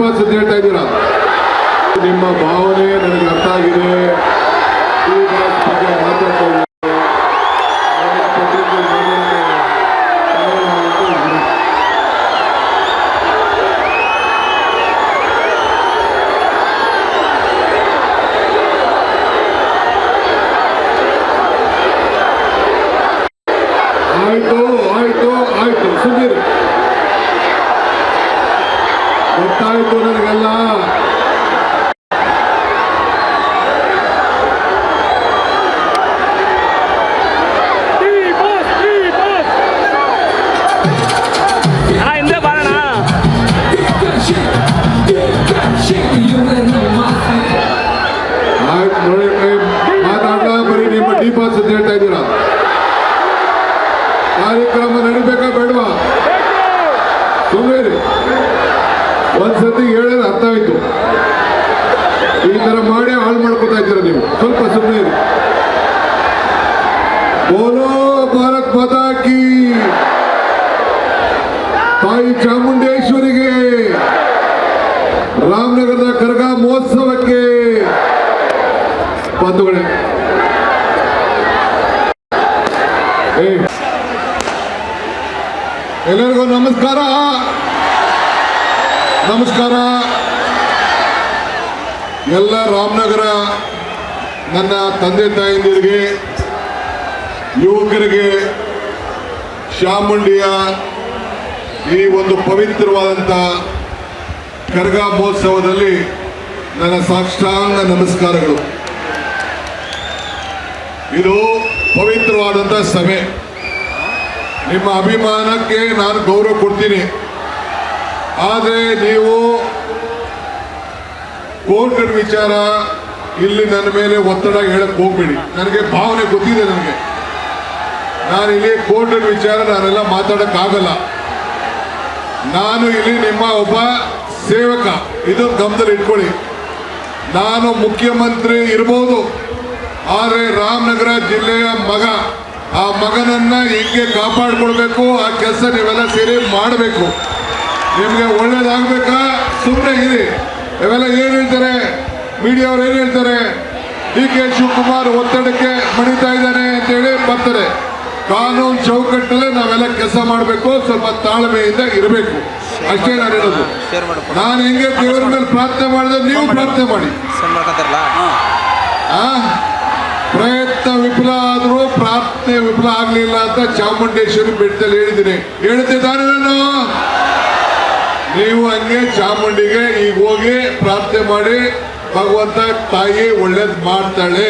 ಡಿಪಾಸ್ ಅಂತ ಹೇಳ್ತಾ ಇದ್ದೀರಾ. ನಿಮ್ಮ ಭಾವನೆ ನನಗೆ ಅರ್ಥ ಆಗಿದೆ. ಮಾತಾಡ್ತಾ ಆಯ್ತು ಸುಮ್ಮನೆ ಗೊತ್ತಾಯ್ತು ನನಗೆಲ್ಲ. ಆಯ್ತು ನೋಡಿ, ಮಾತಾಡ್ಲಾ ಬರೀ ನಿಮ್ಮ ಡಿಪಾಸ್ ಅಂತ ಹೇಳ್ತಾ ಇದ್ದೀರಾ. ಕಾರ್ಯಕ್ರಮ ನಡಿಬೇಕಾ ಬೇಡವಾ? ಸುಮ್ಮನೆ ಒಂದ್ಸತಿ ಹೇಳಿದ್ರೆ ಅರ್ಥ ಆಯ್ತು. ಈ ತರ ಮಾಡಿ ಹಾಳು ಮಾಡ್ಕೊತಾ ಇದ್ದೀರ ನೀವು. ಸ್ವಲ್ಪ ಸುಮ್ಮನೆ ಇರಿ. ಬೋಲೋ ಭಾರತ್ ಮಾತಾ ಕಿ, ತಾಯಿ ಚಾಮುಂಡೇಶ್ವರಿಗೆ, ರಾಮನಗರದ ಕರಗ ಮಹೋತ್ಸವಕ್ಕೆ ಬಂಧುಗಳೇ, ಎಲ್ಲರಿಗೂ ನಮಸ್ಕಾರ. ನಮಸ್ಕಾರ. ಎಲ್ಲ ರಾಮನಗರ ನನ್ನ ತಂದೆ ತಾಯಂದಿರಿಗೆ, ಯುವಕರಿಗೆ, ಚಾಮುಂಡಿಯ ಈ ಒಂದು ಪವಿತ್ರವಾದಂಥ ಕರಗ ಮಹೋತ್ಸವದಲ್ಲಿ ನನ್ನ ಸಾಷ್ಟಾಂಗ ನಮಸ್ಕಾರಗಳು. ಇದು ಪವಿತ್ರವಾದಂಥ ಸಭೆ. ನಿಮ್ಮ ಅಭಿಮಾನಕ್ಕೆ ನಾನು ಗೌರವ ಕೊಡ್ತೀನಿ. ಆದರೆ ನೀವು ಕೋರ್ಟ್ ವಿಚಾರ ಇಲ್ಲಿ ನನ್ನ ಮೇಲೆ ಒತ್ತಡ ಹೇಳಕ್ ಹೋಗ್ಬೇಡಿ. ನನಗೆ ಭಾವನೆ ಗೊತ್ತಿದೆ. ನಾನು ಇಲ್ಲಿ ಕೋರ್ಟ್ ವಿಚಾರ ನಾನೆಲ್ಲ ಮಾತಾಡಕ್ಕಾಗಲ್ಲ. ನಾನು ಇಲ್ಲಿ ನಿಮ್ಮ ಒಬ್ಬ ಸೇವಕ, ಇದನ್ನು ಗಮನದಲ್ಲಿ ಇಟ್ಕೊಳ್ಳಿ. ನಾನು ಮುಖ್ಯಮಂತ್ರಿ ಇರ್ಬೋದು, ಆದರೆ ರಾಮನಗರ ಜಿಲ್ಲೆಯ ಮಗ. ಆ ಮಗನನ್ನ ಹೆಂಗೆ ಕಾಪಾಡ್ಕೊಳ್ಬೇಕು ಆ ಕೆಲಸ ನೀವೆಲ್ಲ ಸೇರಿ ಮಾಡಬೇಕು. ನಿಮ್ಗೆ ಒಳ್ಳೇದಾಗ್ಬೇಕಾ? ಸುಮ್ಮನೆ ಇರಿ. ಇವೆಲ್ಲ ಏನ್ ಹೇಳ್ತಾರೆ ಮೀಡಿಯಾ ಅವ್ರು, ಏನ್ ಹೇಳ್ತಾರೆ, DK ಶಿವಕುಮಾರ್ ಒತ್ತಡಕ್ಕೆ ಮಣಿತಾ ಇದ್ದಾನೆ ಅಂತೇಳಿ ಬರ್ತಾರೆ. ಕಾನೂನು ಚೌಕಟ್ಟಲ್ಲೇ ನಾವೆಲ್ಲ ಕೆಲಸ ಮಾಡಬೇಕು. ಸ್ವಲ್ಪ ತಾಳ್ಮೆಯಿಂದ ಇರಬೇಕು. ಅಷ್ಟೇ ನಾನು ಹೇಳೋದು. ನಾನು ಹೆಂಗೆ ದೇವರ ಮೇಲೆ ಪ್ರಾರ್ಥನೆ ಮಾಡಿದ್ರೆ ನೀವು ಪ್ರಾರ್ಥನೆ ಮಾಡಿ. ಪ್ರಯತ್ನ ವಿಫಲ ಆದ್ರೂ ಪ್ರಾರ್ಥನೆ ವಿಫಲ ಆಗ್ಲಿಲ್ಲ ಅಂತ ಚಾಮುಂಡೇಶ್ವರಿ ಬೆಟ್ಟದಲ್ಲಿ ಹೇಳಿದ್ದೆ ತಾನೇ ನಾನು. ನೀವು ಹಂಗೆ ಚಾಮುಂಡಿಗೆ ಈಗ ಹೋಗಿ ಪ್ರಾರ್ಥನೆ ಮಾಡಿ, ಭಗವಂತ ತಾಯಿ ಒಳ್ಳೇದ್ ಮಾಡ್ತಾಳೆ.